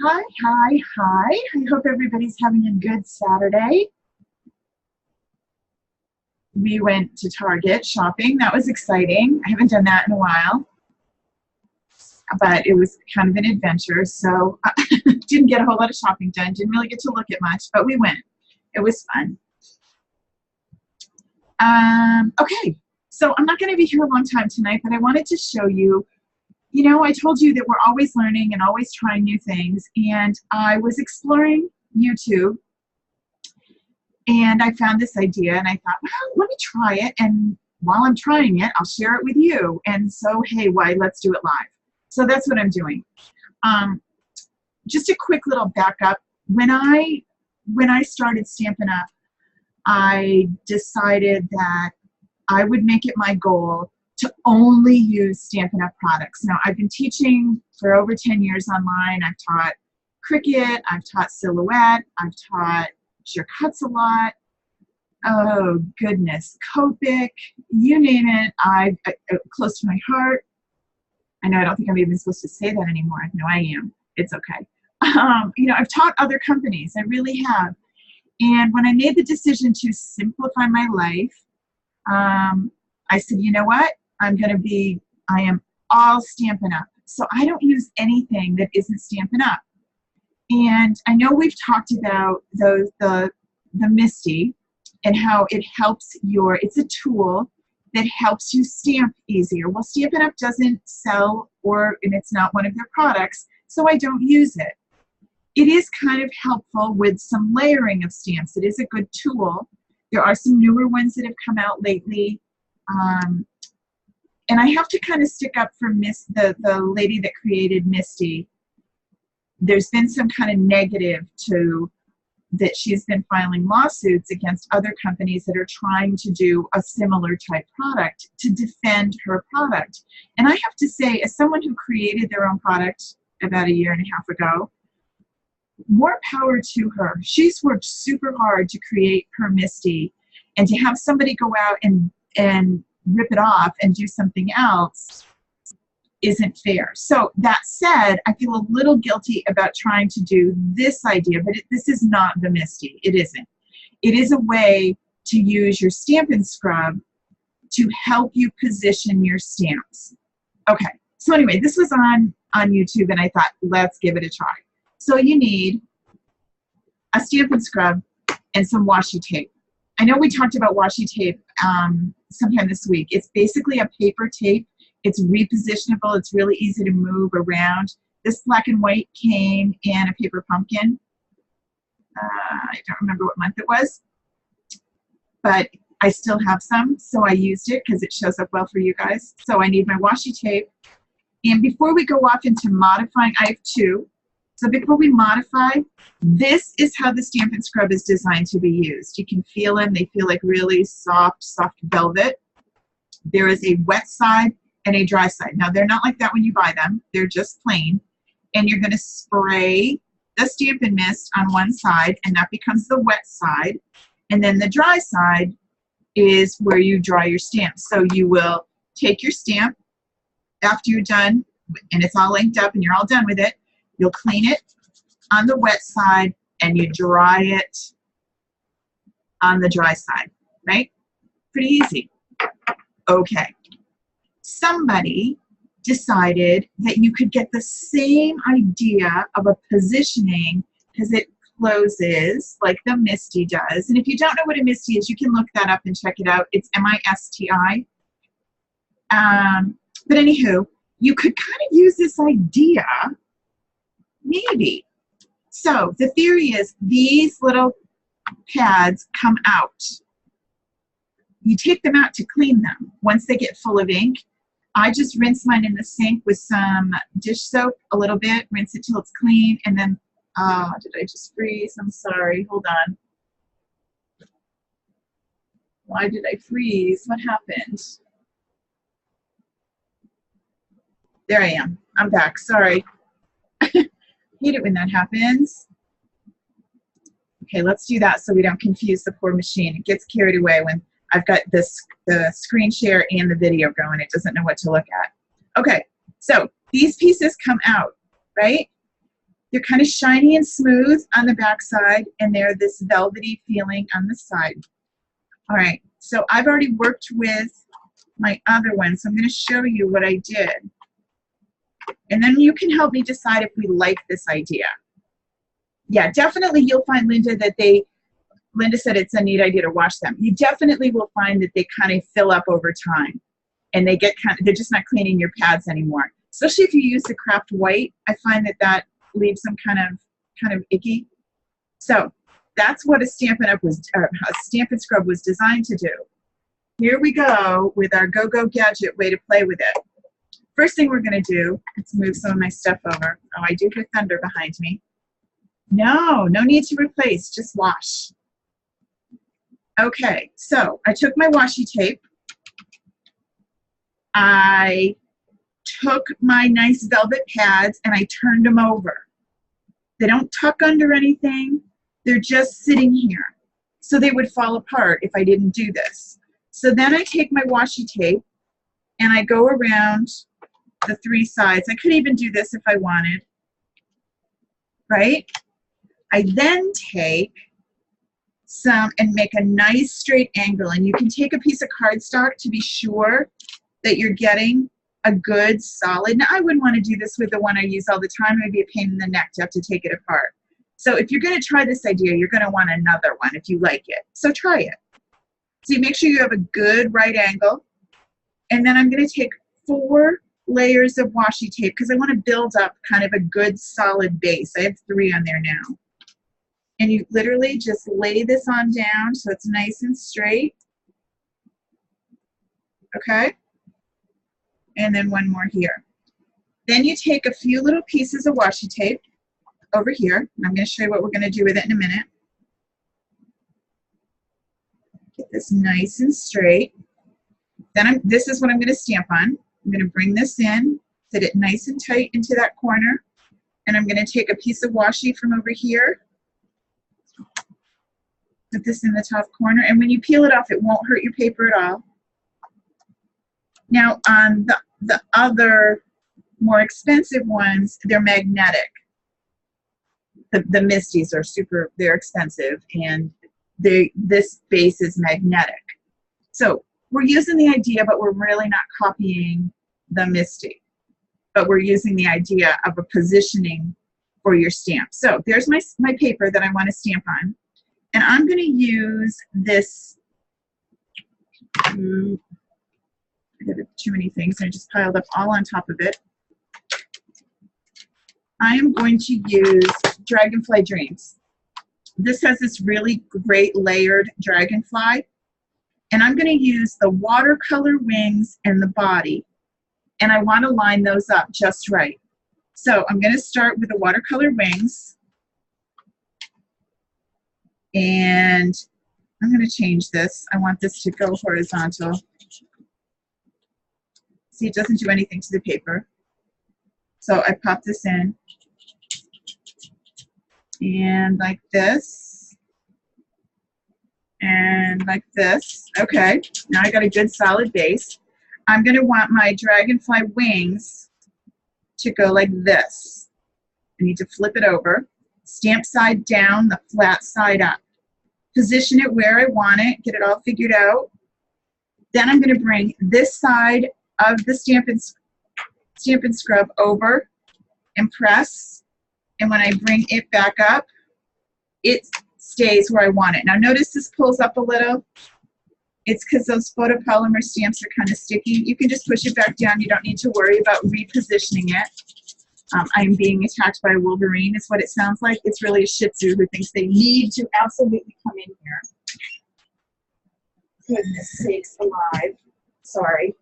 Hi, hi, hi. I hope everybody's having a good Saturday. We went to Target shopping. That was exciting. I haven't done that in a while, but it was kind of an adventure. So didn't get a whole lot of shopping done. Didn't really get to look at much, but we went. It was fun. Okay, so I'm not going to be here a long time tonight, but I wanted to show you. You know, I told you that we're always learning and always trying new things, and I was exploring YouTube, and I found this idea, and I thought, well, let me try it, and while I'm trying it, I'll share it with you. And so, hey, why, let's do it live. So that's what I'm doing. Just a quick little backup. When I started Stampin' Up, I decided that I would make it my goal to only use Stampin' Up products. Now, I've been teaching for over 10 years online. I've taught Cricut, I've taught Silhouette, I've taught Sure Cuts a lot. Oh, goodness, Copic, you name it, close to my heart. I know I don't think I'm even supposed to say that anymore. No, I am. It's okay. You know, I've taught other companies. I really have. And when I made the decision to simplify my life, I said, you know what? I am all Stampin' Up. So I don't use anything that isn't Stampin' Up. And I know we've talked about the Misty and how it helps it's a tool that helps you stamp easier. Well, Stampin' Up doesn't sell, and it's not one of their products, so I don't use it. It is kind of helpful with some layering of stamps. It is a good tool. There are some newer ones that have come out lately. And I have to kind of stick up for the lady that created Misty. There's been some kind of negative that she's been filing lawsuits against other companies that are trying to do a similar type product to defend her product. And I have to say, as someone who created their own product about 1.5 years ago, more power to her. She's worked super hard to create her Misty, and to have somebody go out and rip it off and do something else isn't fair. So that said, I feel a little guilty about trying to do this idea, but this is not the Misty. It isn't. It is a way to use your Stampin' Scrub to help you position your stamps. Okay, so anyway, this was on YouTube, and I thought, let's give it a try. So you need a Stampin' Scrub and some washi tape. I know we talked about washi tape sometime this week. It's basically a paper tape. It's repositionable. It's really easy to move around. This black and white came in a paper pumpkin. I don't remember what month it was, but I still have some, so I used it because it shows up well for you guys. So I need my washi tape. And before we go off into modifying, I have two. So before we modify, this is how the Stampin' Scrub is designed to be used. You can feel them. They feel like really soft velvet. There is a wet side and a dry side. Now, they're not like that when you buy them. They're just plain. And you're going to spray the Stampin' Mist on one side, and that becomes the wet side. And then the dry side is where you dry your stamp. So you will take your stamp after you're done, and it's all inked up and you're all done with it. You'll clean it on the wet side, and you dry it on the dry side, right? Pretty easy. Okay. Somebody decided that you could get the same idea of a positioning because it closes like the Misty does. And if you don't know what a Misty is, you can look that up and check it out. It's M-I-S-T-I. But anywho, you could kind of use this idea, maybe. So the theory is these little pads come out. You take them out to clean them. Once they get full of ink, I just rinse mine in the sink with some dish soap a little bit, rinse it till it's clean, and then, did I just freeze? I'm sorry, hold on. Why did I freeze? What happened? There I am. I'm back, sorry. Hate it when that happens. Okay, let's do that so we don't confuse the poor machine. It gets carried away when I've got the screen share and the video going. It doesn't know what to look at. Okay, so these pieces come out, right? They're kind of shiny and smooth on the back side, and they're this velvety feeling on the side. All right, so I've already worked with my other one, so I'm going to show you what I did. And then you can help me decide if we like this idea. Yeah, definitely you'll find, Linda, that Linda said it's a neat idea to wash them. You definitely will find that they kind of fill up over time, and they get they're just not cleaning your pads anymore. Especially if you use the craft white, I find that leaves them kind of icky. So that's what a Stampin' Scrub was designed to do. Here we go with our Go-Go Gadget way to play with it. First thing we're going to do, let's move some of my stuff over. Oh, I do hear thunder behind me. No need to replace, just wash. Okay, so I took my washi tape. I took my nice velvet pads and I turned them over. They don't tuck under anything. They're just sitting here. So they would fall apart if I didn't do this. So then I take my washi tape and I go around the three sides. I could even do this if I wanted, right? I then take some and make a nice straight angle, and you can take a piece of cardstock to be sure that you're getting a good solid. Now I wouldn't want to do this with the one I use all the time. It would be a pain in the neck to have to take it apart. So if you're going to try this idea, you're going to want another one if you like it. So try it. So you make sure you have a good right angle. And then I'm going to take 4 layers of washi tape because I want to build up kind of a good solid base. I have 3 on there now. And you literally just lay this on down so it's nice and straight. Okay? And then 1 more here. Then you take a few little pieces of washi tape over here, and I'm going to show you what we're going to do with it in a minute. Get this nice and straight. Then this is what I'm going to stamp on. I'm going to bring this in, fit it nice and tight into that corner, and I'm going to take a piece of washi from over here, put this in the top corner, and when you peel it off, it won't hurt your paper at all. Now on the other more expensive ones, they're magnetic. The Misties are they're expensive, and this base is magnetic. So we're using the idea, but we're really not copying the Misty, but we're using the idea of a positioning for your stamp. So there's my paper that I want to stamp on, and I'm going to use this. I did too many things, and I just piled up all on top of it. I am going to use Dragonfly Dreams. This has this really great layered dragonfly, and I'm going to use the watercolor wings and the body, and I want to line those up just right. So I'm going to start with the watercolor wings, and I'm going to change this. I want this to go horizontal. See, it doesn't do anything to the paper. So I pop this in, and like this, and like this. Okay, now I got a good solid base. I'm going to want my dragonfly wings to go like this. I need to flip it over, stamp side down, the flat side up. Position it where I want it, get it all figured out. Then I'm going to bring this side of the Stampin' Scrub over and press, and when I bring it back up, it stays where I want it. Now notice this pulls up a little. It's because those photopolymer stamps are kind of sticky. You can just push it back down. You don't need to worry about repositioning it. I'm being attacked by a Wolverine is what it sounds like. It's really a Shih Tzu who thinks they need to absolutely come in here. Goodness sakes alive. Sorry.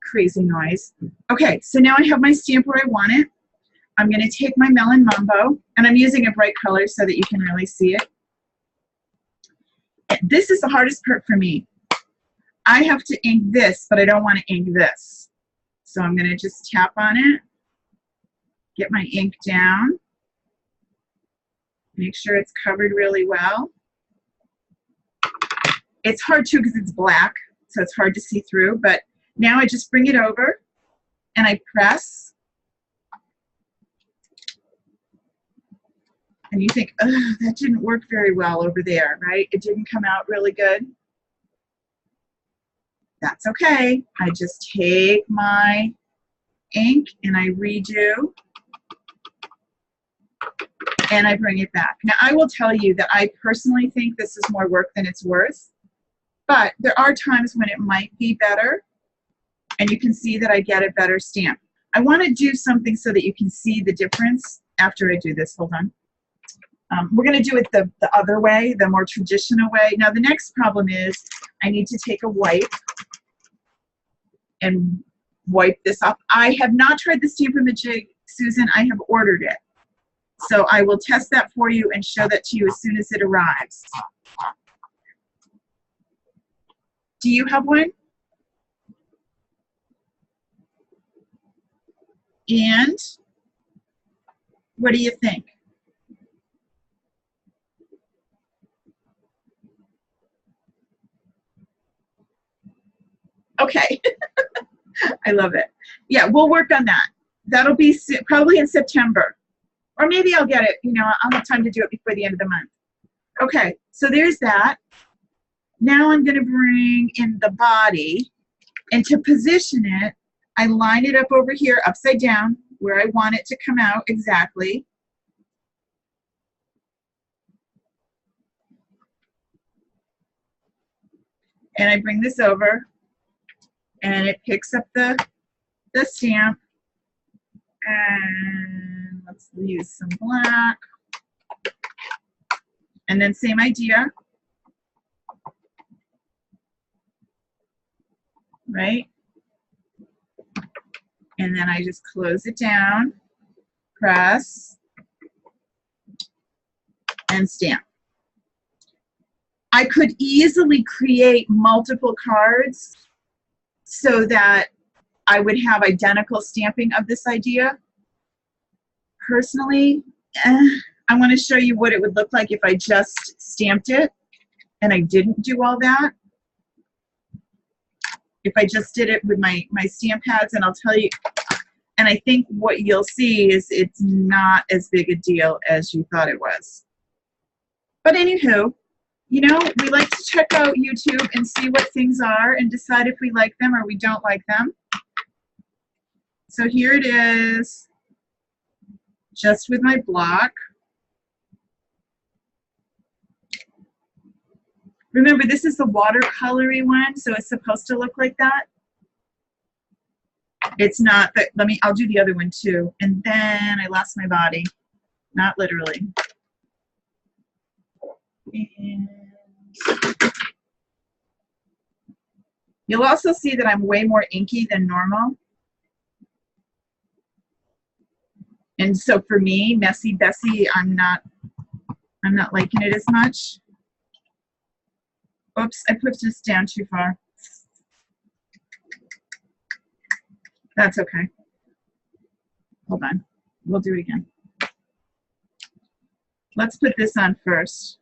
Crazy noise. Okay, so now I have my stamp where I want it. I'm going to take my Melon Mambo, and I'm using a bright color so that you can really see it. This is the hardest part for me. I have to ink this, but I don't want to ink this. So I'm going to just tap on it, get my ink down, make sure it's covered really well. It's hard too because it's black, so it's hard to see through, but now I just bring it over and I press. and you think, oh, that didn't work very well over there, right? It didn't come out really good. That's okay. I just take my ink and I redo, and I bring it back. Now, I will tell you that I personally think this is more work than it's worth, but there are times when it might be better, and you can see that I get a better stamp. I want to do something so that you can see the difference after I do this. Hold on. We're going to do it the other way, the more traditional way. Now, the next problem is I need to take a wipe and wipe this off. I have not tried the Stamp-A-Majig, Susan. I have ordered it. So I will test that for you and show that to you as soon as it arrives. Do you have one? And what do you think? Okay. I love it. Yeah, we'll work on that. That'll be probably in September. Or maybe I'll get it, you know, I'll have time to do it before the end of the month. Okay, so there's that. Now I'm going to bring in the body, and to position it, I line it up over here upside down where I want it to come out exactly. And I bring this over, and it picks up the stamp. And let's use some black. And then same idea. Right? And then I just close it down, press, and stamp. I could easily create multiple cards so that I would have identical stamping of this idea. Personally, I want to show you what it would look like if I just stamped it and I didn't do all that. If I just did it with my stamp pads, and I'll tell you, and I think what you'll see is it's not as big a deal as you thought it was. But anywho, you know, we like to check out YouTube and see what things are and decide if we like them or we don't like them. So here it is, just with my block. Remember, this is the watercolory one, so it's supposed to look like that. It's not, but I'll do the other one too. And then I lost my body, not literally. And you'll also see that I'm way more inky than normal. And so for me, Messy Bessie, I'm not liking it as much. Oops, I pushed this down too far. That's okay. Hold on. We'll do it again. Let's put this on first.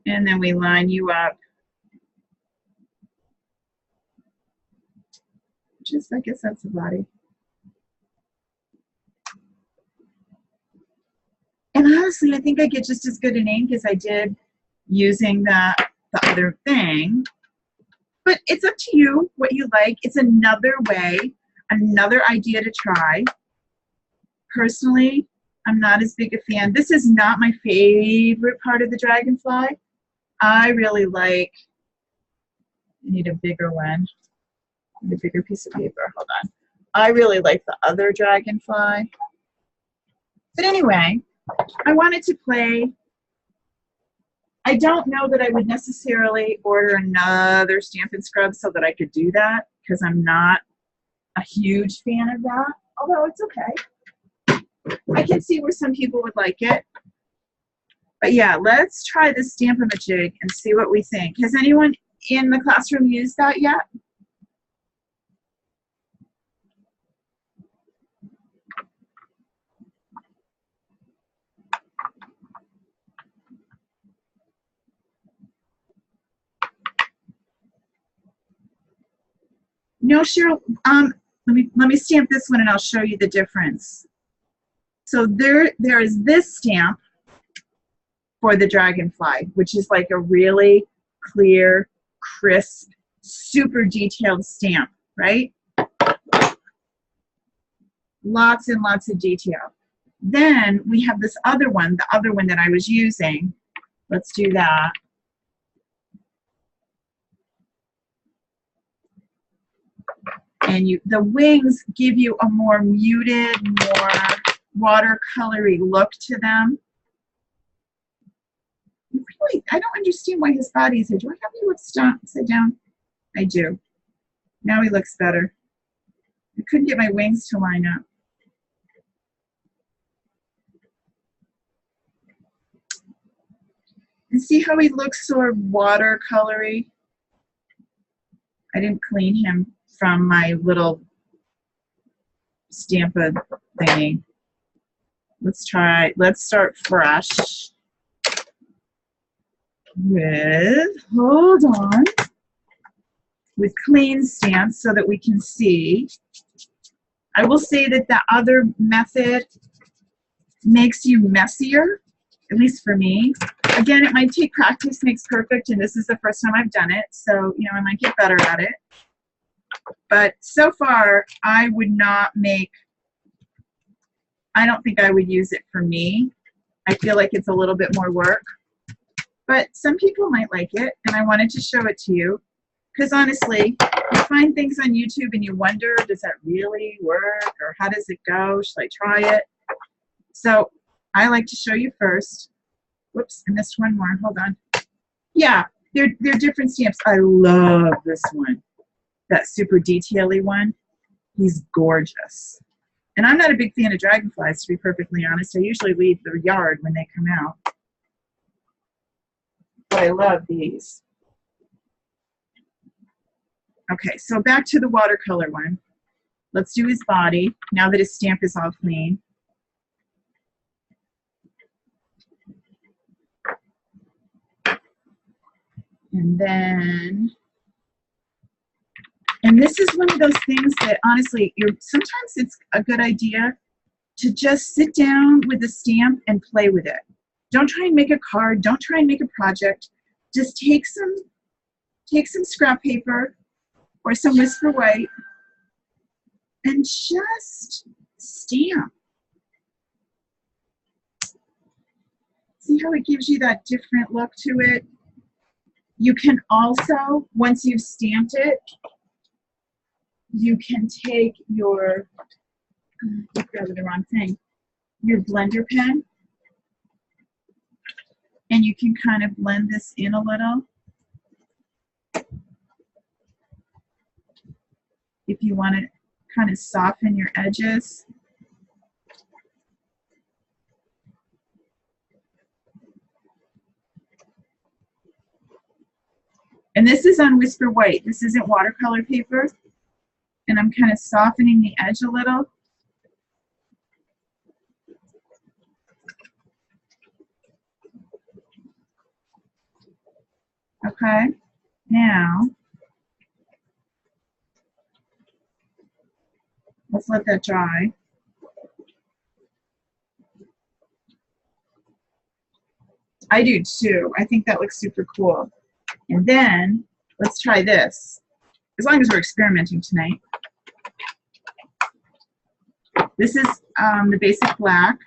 And then we line you up. I guess that's the body. And honestly, I think I get just as good an ink as I did using the other thing. But it's up to you what you like. It's another way, another idea to try. Personally, I'm not as big a fan. This is not my favorite part of the dragonfly. I really like, I need a bigger one. A bigger piece of paper. Hold on. I really like the other dragonfly. But anyway, I wanted to play. I don't know that I would necessarily order another Stampin' Scrub so that I could do that, because I'm not a huge fan of that, although it's okay. I can see where some people would like it. But yeah, let's try this Stamp-A-Majig and see what we think. Has anyone in the classroom used that yet? No, Cheryl, let me stamp this one and I'll show you the difference. So there is this stamp for the dragonfly, which is like a really clear, crisp, super detailed stamp, right? Lots and lots of detail. Then we have this other one, the other one that I was using. Let's do that. And the wings give you a more muted, more watercolory look to them. Really, I don't understand why his body is here. Do I have you upside down? I do. Now he looks better. I couldn't get my wings to line up. And see how he looks sort of watercolory? I didn't clean him from my little Stampa thingy. Let's start fresh with, hold on, with clean stamps so that we can see. I will say that the other method makes you messier, at least for me. Again, it might take practice makes perfect, and this is the first time I've done it, so I might get better at it. But so far, I don't think I would use it for me. I feel like it's a little bit more work. But some people might like it, and I wanted to show it to you. Because honestly, you find things on YouTube and you wonder, does that really work? Or how does it go? Should I try it? So I like to show you first. Whoops, I missed one more. Hold on. Yeah, they're different stamps. I love this one. That super detail-y one. He's gorgeous. And I'm not a big fan of dragonflies, to be perfectly honest. I usually leave the yard when they come out. But I love these. Okay, so back to the watercolor one. Let's do his body, now that his stamp is all clean. And then, and this is one of those things that honestly, sometimes it's a good idea to just sit down with the stamp and play with it. Don't try and make a card. Don't try and make a project. Just take some scrap paper or some Whisper White and just stamp. See how it gives you that different look to it? You can also, once you've stamped it, you can take your, I grabbed the wrong thing, your blender pen, and you can kind of blend this in a little. If you want to kind of soften your edges. And this is on Whisper White. This isn't watercolor paper. And I'm kind of softening the edge a little. Okay, now let's let that dry. I do too. I think that looks super cool. And then let's try this, as long as we're experimenting tonight. This is the basic black,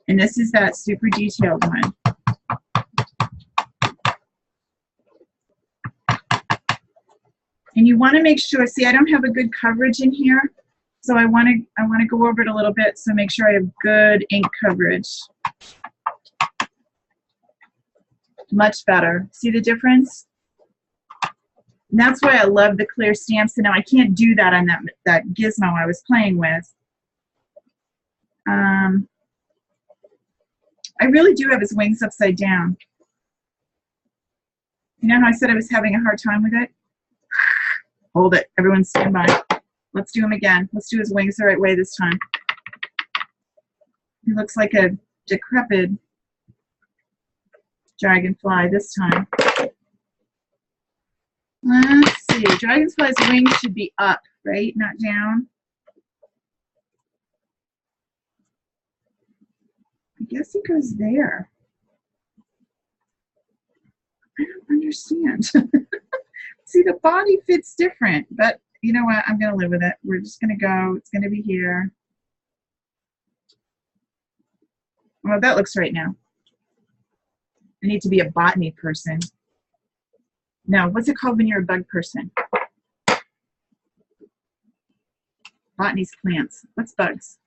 and this is that super detailed one. And you want to make sure, see, I don't have a good coverage in here, so I want to go over it a little bit, so make sure I have good ink coverage. Much better. See the difference? And that's why I love the clear stamps. And now I can't do that on that gizmo I was playing with. I really do have his wings upside down. You know how I said I was having a hard time with it? Hold it. Everyone stand by. Let's do him again. Let's do his wings the right way this time. He looks like a decrepit dragonfly this time. Let's see. see. Dragonfly's wings should be up, right? Not down. I guess he goes there. I don't understand. See, the body fits different, but you know what? I'm going to live with it. We're just going to go. It's going to be here. Well, that looks right now. I need to be a botany person. No, what's it called when you're a bug person? Botany's plants. What's bugs?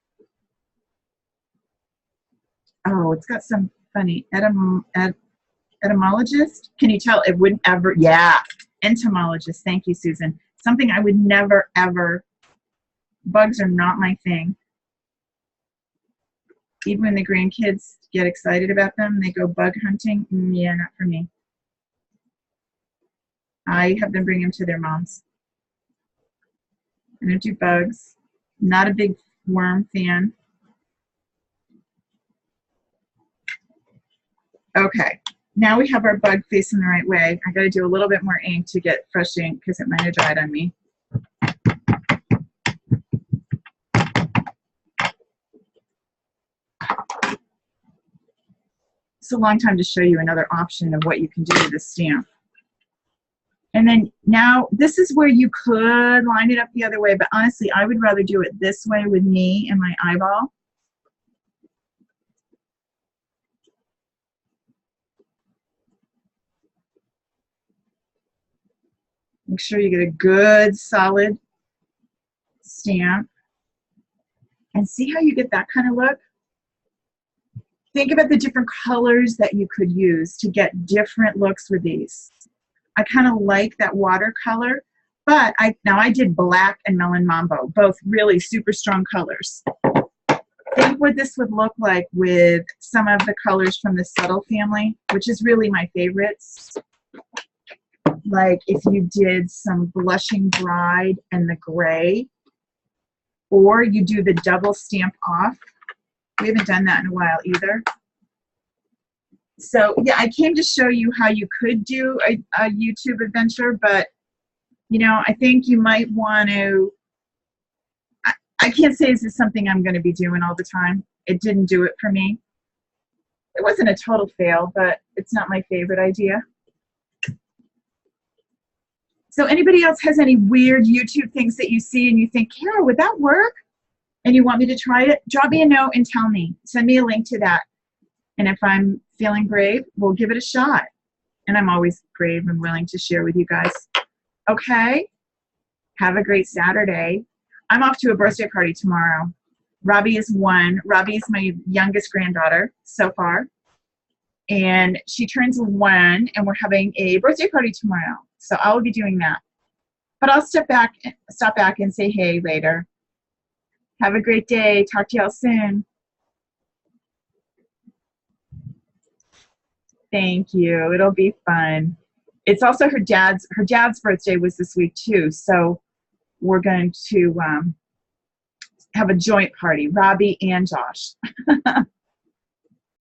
Oh, it's got some funny etymologist. Can you tell it wouldn't ever? Yeah, entomologist. Thank you, Susan. Something I would never, ever. Bugs are not my thing. Even when the grandkids get excited about them, they go bug hunting. Yeah, not for me. I have them bring them to their moms. I don't do bugs. Not a big worm fan. Okay, now we have our bug facing the right way. I got to do a little bit more ink to get fresh ink because it might have dried on me. It's a long time to show you another option of what you can do with this stamp. And then now this is where you could line it up the other way, but honestly, I would rather do it this way with me and my eyeball. Make sure you get a good solid stamp. And see how you get that kind of look? Think about the different colors that you could use to get different looks with these. I kind of like that watercolor, but now I did black and melon mambo, both really super strong colors. Think what this would look like with some of the colors from the Subtle family, which is really my favorites. Like if you did some Blushing Bride and the gray, or you do the double stamp off. We haven't done that in a while either. So yeah, I came to show you how you could do a YouTube adventure, but you know, I think you might want to, I can't say this is something I'm going to be doing all the time. It didn't do it for me. It wasn't a total fail, but it's not my favorite idea. So anybody else has any weird YouTube things that you see and you think, Kara, would that work? And you want me to try it? Drop me a note and tell me. Send me a link to that. And if I'm feeling brave, we'll give it a shot. And I'm always brave and willing to share with you guys. Okay? Have a great Saturday. I'm off to a birthday party tomorrow. Robbie is 1. Robbie is my youngest granddaughter so far. And she turns 1, and we're having a birthday party tomorrow. So I'll be doing that. But I'll stop back and say hey later. Have a great day. Talk to y'all soon. Thank you. It'll be fun. It's also her dad's birthday was this week too. So we're going to have a joint party, Robbie and Josh.